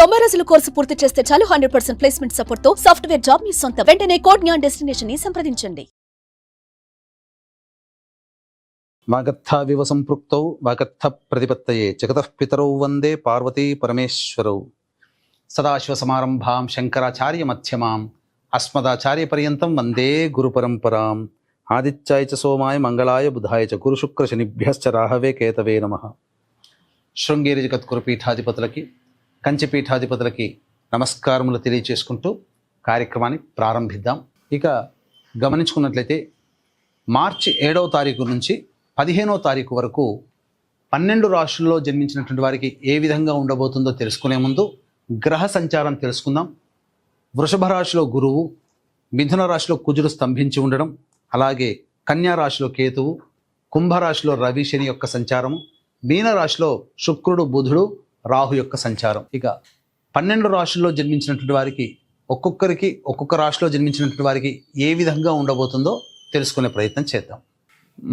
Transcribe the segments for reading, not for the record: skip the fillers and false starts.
90 రోజుల కోర్సు పూర్తి చేస్తే చాలు 100% ప్లేస్మెంట్ సపోర్ట్ తో సాఫ్ట్వేర్ జాబ్ మీ సొంతం. వెంటనే కోడ్ జ్ఞాన్ డెస్టినేషన్ ని సంప్రదించండి. వాగర్థావివ సంపృక్తౌ వాగర్థ ప్రతిపత్తయే జగతః పితరౌ వందే పార్వతీ పరమేశ్వరౌ. సదాశివ సమారంభాం శంకరాచార్య మధ్యమాం అస్మదాచార్య పర్యంతం వందే గురు పరంపరాం. ఆదిత్యాయ చ సోమాయ మంగళాయ బుధాయ చ గురు శుక్ర శనిభ్యశ్చ రాహవే కేతవే నమః. శృంగేరి జగద్గురు పీఠాధిపతులకి కంచి పీఠాధిపతులకి నమస్కారములు తెలియచేసుకుంటూ కార్యక్రమాన్ని ప్రారంభిద్దాం. ఇక గమనించుకున్నట్లయితే మార్చి 7వ తారీఖు నుంచి 15వ తారీఖు వరకు 12 రాశుల్లో జన్మించినటువంటి వారికి ఏ విధంగా ఉండబోతుందో తెలుసుకునే ముందు గ్రహ సంచారం తెలుసుకుందాం. వృషభ రాశిలో గురువు, మిథున రాశిలో కుజుడు స్తంభించి ఉండడం, అలాగే కన్యా రాశిలో కేతువు, కుంభరాశిలో రవి శని యొక్క సంచారము, మీన రాశిలో శుక్రుడు బుధుడు రాహు యొక్క సంచారం. ఇక 12 రాశుల్లో జన్మించినటువంటి వారికి ఒక్కొక్క రాశిలో జన్మించినటువంటి వారికి ఏ విధంగా ఉండబోతుందో తెలుసుకునే ప్రయత్నం చేద్దాం.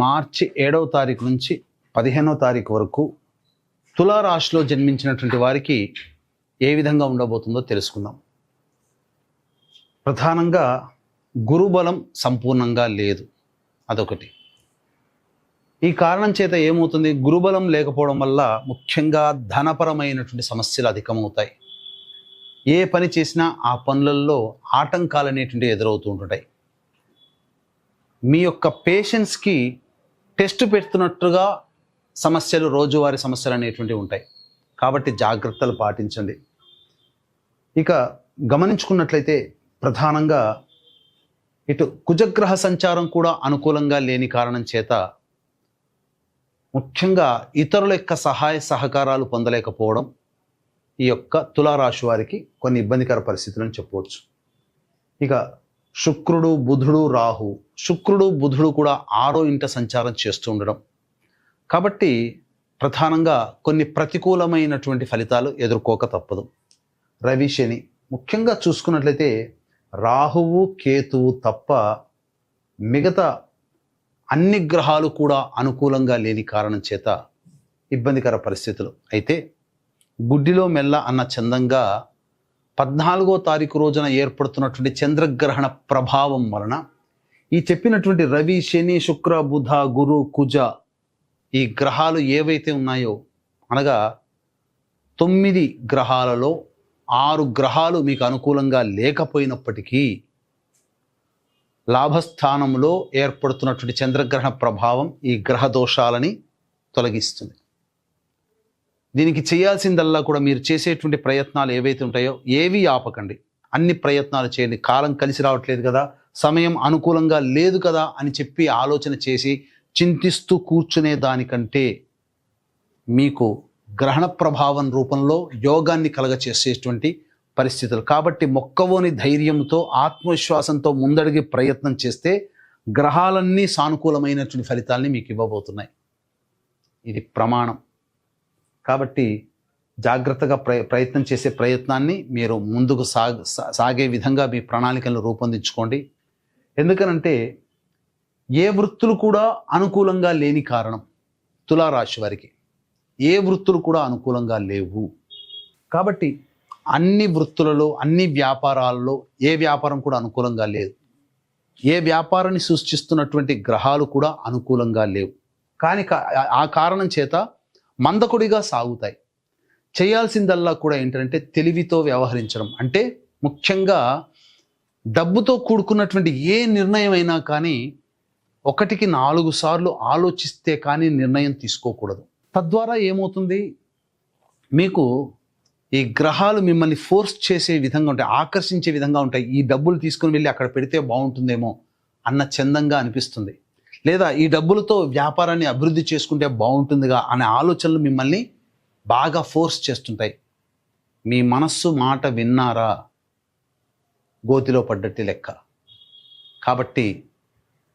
మార్చి 7వ తారీఖు నుంచి 15వ తారీఖు వరకు తులారాశిలో జన్మించినటువంటి వారికి ఏ విధంగా ఉండబోతుందో తెలుసుకుందాం. ప్రధానంగా గురుబలం సంపూర్ణంగా లేదు, అదొకటి. ఈ కారణం చేత ఏమవుతుంది, గురుబలం లేకపోవడం వల్ల ముఖ్యంగా ధనపరమైనటువంటి సమస్యలు అధికమవుతాయి. ఏ పని చేసినా ఆ పనులలో ఆటంకాలు అనేటువంటివి ఎదురవుతూ ఉంటుంటాయి. మీ యొక్క పేషెన్స్కి టెస్ట్ పెడుతున్నట్టుగా సమస్యలు, రోజువారీ సమస్యలు అనేటువంటివి ఉంటాయి. కాబట్టి జాగ్రత్తలు పాటించండి. ఇక గమనించుకున్నట్లయితే ప్రధానంగా ఇటు కుజగ్రహ సంచారం కూడా అనుకూలంగా లేని కారణం చేత ముఖ్యంగా ఇతరుల యొక్క సహాయ సహకారాలు పొందలేకపోవడం ఈ యొక్క తులారాశి వారికి కొన్ని ఇబ్బందికర పరిస్థితులను చెప్పవచ్చు. ఇక శుక్రుడు బుధుడు రాహు, శుక్రుడు బుధుడు కూడా 6వ ఇంట సంచారం చేస్తూ ఉండడం, కాబట్టి ప్రధానంగా కొన్ని ప్రతికూలమైనటువంటి ఫలితాలు ఎదుర్కోక తప్పదు. రవి శని ముఖ్యంగా చూసుకున్నట్లయితే రాహువు కేతువు తప్ప మిగతా అన్ని గ్రహాలు కూడా అనుకూలంగా లేని కారణం చేత ఇబ్బందికర పరిస్థితులు. అయితే గుడ్డిలో మెల్ల అన్న చందంగా 14వ తారీఖు రోజున ఏర్పడుతున్నటువంటి చంద్రగ్రహణ ప్రభావం వలన ఈ చెప్పినటువంటి రవి శని శుక్ర బుధ గురు కుజ ఈ గ్రహాలు ఏవైతే ఉన్నాయో, అనగా 9 గ్రహాలలో 6 గ్రహాలు మీకు అనుకూలంగా లేకపోయినప్పటికీ లాభస్థానంలో ఏర్పడుతున్నటువంటి చంద్రగ్రహణ ప్రభావం ఈ గ్రహ దోషాలని తొలగిస్తుంది. దీనికి చేయాల్సిందల్లా కూడా మీరు చేసేటువంటి ప్రయత్నాలు ఏవైతే ఉంటాయో ఏవి ఆపకండి, అన్ని ప్రయత్నాలు చేయండి. కాలం కలిసి రావట్లేదు కదా, సమయం అనుకూలంగా లేదు కదా అని చెప్పి ఆలోచన చేసి చింతిస్తూ కూర్చునే దానికంటే మీకు గ్రహణ ప్రభావం రూపంలో యోగాన్ని కలగచేసేటువంటి పరిస్థితులు. కాబట్టి మొక్కవోని ధైర్యంతో ఆత్మవిశ్వాసంతో ముందడిగి ప్రయత్నం చేస్తే గ్రహాలన్నీ సానుకూలమైనటువంటి ఫలితాలని మీకు ఇవ్వబోతున్నాయి. ఇది ప్రమాణం. కాబట్టి జాగ్రత్తగా ప్రయత్నం చేసే ప్రయత్నాన్ని మీరు ముందుకు సాగే విధంగా మీ ప్రణాళికలను రూపొందించుకోండి. ఎందుకనంటే ఏ వృత్తులు కూడా అనుకూలంగా లేని కారణం తులారాశి వారికి ఏ వృత్తులు కూడా అనుకూలంగా లేవు. కాబట్టి అన్ని వృత్తులలో అన్ని వ్యాపారాలలో ఏ వ్యాపారం కూడా అనుకూలంగా లేదు. ఏ వ్యాపారాన్ని సృష్టిస్తున్నటువంటి గ్రహాలు కూడా అనుకూలంగా లేవు. కానీ ఆ కారణం చేత మందకొడిగా సాగుతాయి. చేయాల్సిందల్లా కూడా ఏంటంటే తెలివితో వ్యవహరించడం. అంటే ముఖ్యంగా డబ్బుతో కూడుకున్నటువంటి ఏ నిర్ణయం అయినా కానీ 1కి 4 సార్లు ఆలోచిస్తే కానీ నిర్ణయం తీసుకోకూడదు. తద్వారా ఏమవుతుంది, మీకు ఈ గ్రహాలు మిమ్మల్ని ఫోర్స్ చేసే విధంగా ఉంటాయి, ఆకర్షించే విధంగా ఉంటాయి. ఈ డబ్బులు తీసుకుని వెళ్ళి అక్కడ పెడితే బాగుంటుందేమో అన్న చందంగా అనిపిస్తుంది, లేదా ఈ డబ్బులతో వ్యాపారాన్ని అభివృద్ధి చేసుకుంటే బాగుంటుందిగా అనే ఆలోచనలు మిమ్మల్ని బాగా ఫోర్స్ చేస్తుంటాయి. మీ మనస్సు మాట విన్నారా గోతిలో పడ్డట్టు లెక్క. కాబట్టి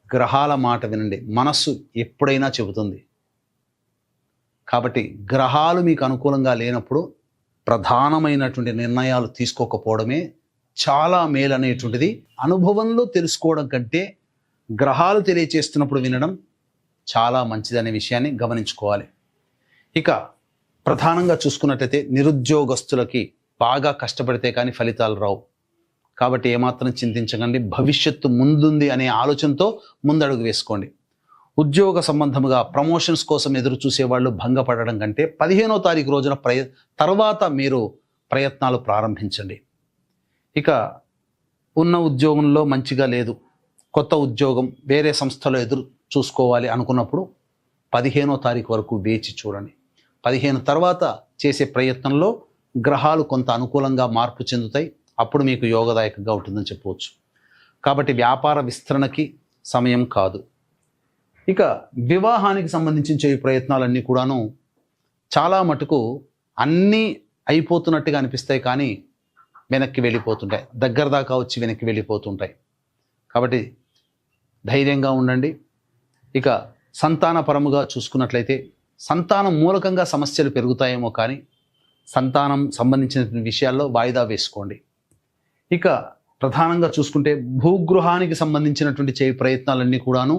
గ్రహాల మాట వినండి, మనస్సు ఎప్పుడైనా చెబుతుంది. కాబట్టి గ్రహాలు మీకు అనుకూలంగా లేనప్పుడు ప్రధానమైనటువంటి నిర్ణయాలు తీసుకోకపోవడమే చాలా మేలనేటువంటిది అనుభవంలో తెలుసుకోవడం కంటే గ్రహాలు తెలియచేస్తున్నప్పుడు వినడం చాలా మంచిదనే విషయాన్ని గమనించుకోవాలి. ఇక ప్రధానంగా చూసుకున్నట్లయితే నిరుద్యోగస్తులకి బాగా కష్టపడితే కానీ ఫలితాలు రావు. కాబట్టి ఏమాత్రం చింతించకండి. భవిష్యత్తు ముందుంది అనే ఆలోచనతో ముందడుగు వేసుకోండి. ఉద్యోగ సంబంధముగా ప్రమోషన్స్ కోసం ఎదురు చూసేవాళ్ళు భంగపడడం కంటే 15వ తారీఖు రోజున తర్వాత మీరు ప్రయత్నాలు ప్రారంభించండి. ఇక ఉన్న ఉద్యోగంలో మంచిగా లేదు, కొత్త ఉద్యోగం వేరే సంస్థలో ఎదురు చూసుకోవాలి అనుకున్నప్పుడు 15వ తారీఖు వరకు వేచి చూడండి. 15 తర్వాత చేసే ప్రయత్నంలో గ్రహాలు కొంత అనుకూలంగా మార్పు చెందుతాయి. అప్పుడు మీకు యోగదాయకంగా ఉంటుందని చెప్పవచ్చు. కాబట్టి వ్యాపార విస్తరణకి సమయం కాదు. ఇక వివాహానికి సంబంధించిన ఈ ప్రయత్నాలన్నీ కూడాను చాలా మటుకు అన్నీ అయిపోతున్నట్టుగా అనిపిస్తాయి, కానీ వెనక్కి వెళ్ళిపోతుంటాయి. దగ్గర దాకా వచ్చి వెనక్కి వెళ్ళిపోతుంటాయి. కాబట్టి ధైర్యంగా ఉండండి. ఇక సంతానపరముగా చూసుకున్నట్లయితే సంతానం మూలకంగా సమస్యలు పెరుగుతాయేమో, కానీ సంతానం సంబంధించిన విషయాల్లో వాయిదా వేసుకోండి. ఇక ప్రధానంగా చూసుకుంటే భూగృహానికి సంబంధించినటువంటి ప్రయత్నాలన్నీ కూడాను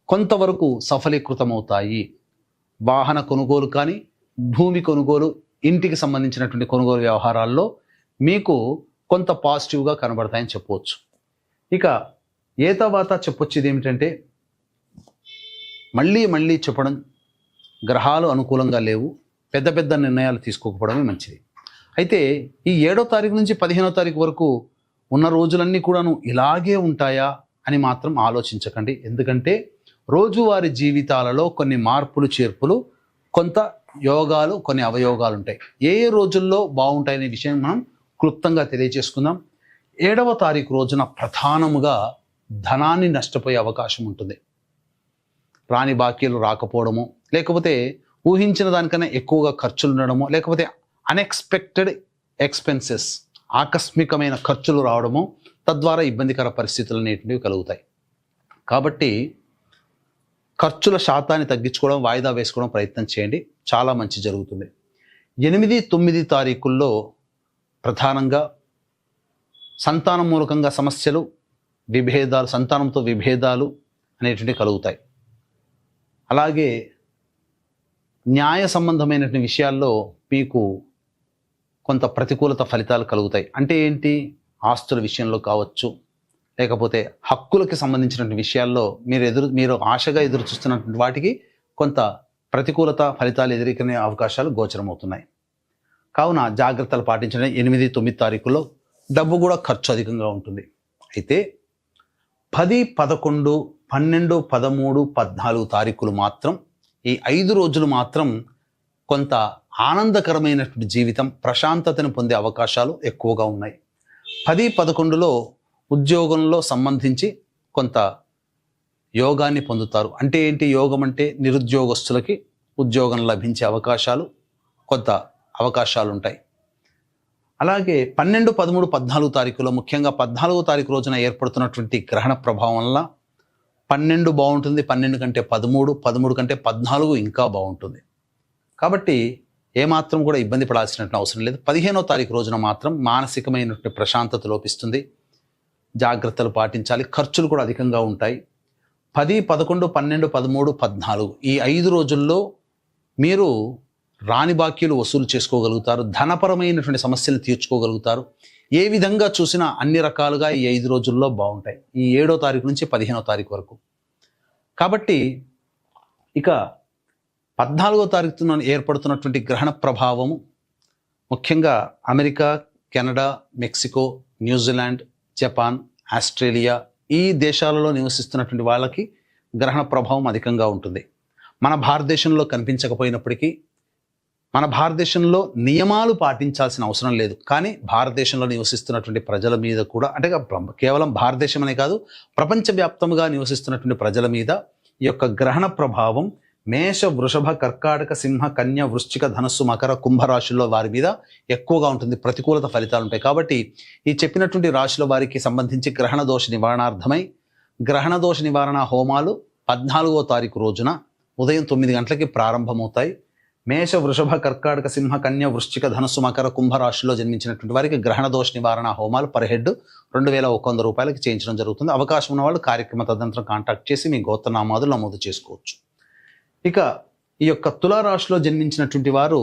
కొంతవరకు సఫలీకృతమవుతాయి. వాహన కొనుగోలు కానీ, భూమి కొనుగోలు, ఇంటికి సంబంధించినటువంటి కొనుగోలు వ్యవహారాల్లో మీకు కొంత పాజిటివ్గా కనబడతాయని చెప్పవచ్చు. ఇక ఏ తర్వాత చెప్పొచ్చేది ఏమిటంటే, మళ్ళీ చెప్పడం, గ్రహాలు అనుకూలంగా లేవు, పెద్ద పెద్ద నిర్ణయాలు తీసుకోకపోవడమే మంచిది. అయితే ఈ 7వ తారీఖు నుంచి 15వ తారీఖు వరకు ఉన్న రోజులన్నీ కూడాను ఇలాగే ఉంటాయా అని మాత్రం ఆలోచించకండి. ఎందుకంటే రోజువారి జీవితాలలో కొన్ని మార్పులు చేర్పులు, కొంత యోగాలు, కొన్ని అవయోగాలు ఉంటాయి. ఏ రోజుల్లో బాగుంటాయనే విషయం మనం క్లుప్తంగా తెలియజేసుకుందాం. 7వ తారీఖు రోజున ప్రధానముగా ధనాన్ని నష్టపోయే అవకాశం ఉంటుంది. రాని బాకీలు రాకపోవడము, లేకపోతే ఊహించిన దానికన్నా ఎక్కువగా ఖర్చులు ఉండడము, లేకపోతే అన్ఎక్స్పెక్టెడ్ ఎక్స్పెన్సెస్, ఆకస్మికమైన ఖర్చులు రావడము, తద్వారా ఇబ్బందికర పరిస్థితులు అనేటివి కలుగుతాయి. కాబట్టి ఖర్చుల శాతాన్ని తగ్గించుకోవడం, వాయిదా వేసుకోవడం ప్రయత్నం చేయండి. చాలా మంచి జరుగుతుంది. 8, 9 తారీఖుల్లో ప్రధానంగా సంతానం మూలకంగా సమస్యలు, విభేదాలు, సంతానంతో విభేదాలు అనేటువంటివి కలుగుతాయి. అలాగే న్యాయ సంబంధమైనటువంటి విషయాల్లో మీకు కొంత ప్రతికూలత ఫలితాలు కలుగుతాయి. అంటే ఏంటి? ఆస్తుల విషయంలో కావచ్చు, లేకపోతే హక్కులకి సంబంధించినటువంటి విషయాల్లో మీరు ఆశగా ఎదురు చూస్తున్నటువంటి వాటికి కొంత ప్రతికూలత ఫలితాలు ఎదుర్కొనే అవకాశాలు గోచరమవుతున్నాయి. కావున జాగ్రత్తలు పాటించడం. 8, 9 తారీఖుల్లో డబ్బు కూడా ఖర్చు అధికంగా ఉంటుంది. అయితే 10, 11, 12, 13, 14 తారీఖులు మాత్రం, ఈ 5 రోజులు మాత్రం కొంత ఆనందకరమైనటువంటి జీవితం, ప్రశాంతతను పొందే అవకాశాలు ఎక్కువగా ఉన్నాయి. 10, 11లో ఉద్యోగంలో సంబంధించి కొంత యోగాన్ని పొందుతారు. అంటే ఏంటి యోగం అంటే? నిరుద్యోగస్తులకి ఉద్యోగం లభించే అవకాశాలు, కొంత అవకాశాలు ఉంటాయి. అలాగే 12, 13, 14 తారీఖులో, ముఖ్యంగా 14వ తారీఖు రోజున ఏర్పడుతున్నటువంటి గ్రహణ ప్రభావం వల్ల 12 బాగుంటుంది, 12 కంటే 13, 13 కంటే 14 ఇంకా బాగుంటుంది. కాబట్టి ఏమాత్రం కూడా ఇబ్బంది పడాల్సినటువంటి అవసరం లేదు. 15వ తారీఖు రోజున మాత్రం మానసికమైనటువంటి ప్రశాంతత లోపిస్తుంది. జాగ్రత్తలు పాటించాలి. ఖర్చులు కూడా అధికంగా ఉంటాయి. 10, 11, 12, 13, 14 ఈ 5 రోజుల్లో మీరు రాని బాకీలు వసూలు చేసుకోగలుగుతారు. ధనపరమైనటువంటి సమస్యలు తీర్చుకోగలుగుతారు. ఏ విధంగా చూసినా అన్ని రకాలుగా ఈ 5 రోజుల్లో బాగుంటాయి, ఈ 7వ తారీఖు నుంచి 15వ తారీఖు వరకు. కాబట్టి ఇక 14వ తారీఖున ఏర్పడుతున్నటువంటి గ్రహణ ప్రభావము ముఖ్యంగా America, Canada, Mexico, New Zealand, Japan, Australia ఈ దేశాలలో నివసిస్తున్నటువంటి వాళ్ళకి గ్రహణ ప్రభావం అధికంగా ఉంటుంది. మన భారతదేశంలో కనిపించకపోయినప్పటికీ, మన భారతదేశంలో నియమాలు పాటించాల్సిన అవసరం లేదు, కానీ భారతదేశంలో నివసిస్తున్నటువంటి ప్రజల మీద కూడా, అంటే కేవలం భారతదేశం అనే కాదు, ప్రపంచవ్యాప్తంగా నివసిస్తున్నటువంటి ప్రజల మీద ఈ యొక్క గ్రహణ ప్రభావం మేష, వృషభ, కర్కాటక, సింహ, కన్య, వృశ్చిక, ధనస్సు, మకర, కుంభరాశుల్లో వారి మీద ఎక్కువగా ఉంటుంది. ప్రతికూలత ఫలితాలు ఉంటాయి. కాబట్టి ఈ చెప్పినటువంటి రాశుల వారికి సంబంధించి గ్రహణ దోష నివారణార్థమై గ్రహణ దోష నివారణ హోమాలు 14వ తారీఖు రోజున ఉదయం 9 గంటలకి ప్రారంభమవుతాయి. మేష, వృషభ, కర్కాటక, సింహ, కన్య, వృశ్చిక, ధనస్సు, మకర, కుంభరాశుల్లో జన్మించినటువంటి వారికి గ్రహణ దోష నివారణ హోమాలు పర్ హెడ్ 2100 రూపాయలకి చేయించడం జరుగుతుంది. అవకాశం ఉన్న వాళ్ళు కార్యక్రమ తదనంతరం కాంటాక్ట్ చేసి మీ గోత్రనామాదులు నమోదు చేసుకోవచ్చు. ఇక ఈ యొక్క తులారాశిలో జన్మించినటువంటి వారు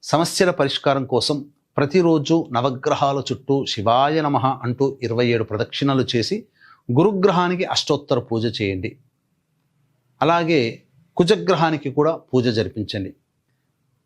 సమస్యల పరిష్కారం కోసం ప్రతిరోజు నవగ్రహాల చుట్టూ శివాయ నమః అంటూ 27 ప్రదక్షిణలు చేసి గురుగ్రహానికి అష్టోత్తర పూజ చేయండి. అలాగే కుజగ్రహానికి కూడా పూజ జరిపించండి.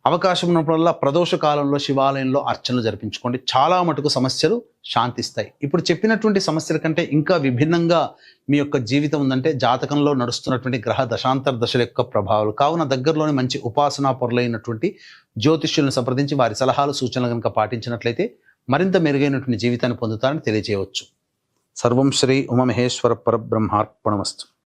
అవకాశం ఉన్నప్పుడల్లా ప్రదోష కాలంలో శివాలయంలో అర్చనలు జరిపించుకోండి. చాలా మటుకు సమస్యలు శాంతిస్తాయి. ఇప్పుడు చెప్పినటువంటి సమస్యల కంటే ఇంకా విభిన్నంగా మీ యొక్క జీవితం ఉందంటే జాతకంలో నడుస్తున్నటువంటి గ్రహ దశాంతర దశల యొక్క ప్రభావాలు. కావున దగ్గరలోని మంచి ఉపాసనా పరులైనటువంటి జ్యోతిష్యులను సంప్రదించి వారి సలహాలు సూచనలు కనుక పాటించినట్లయితే మరింత మెరుగైనటువంటి జీవితాన్ని పొందుతారని తెలియజేయవచ్చు. సర్వం శ్రీ ఉమామహేశ్వర పరబ్రహ్మార్పణమస్తు.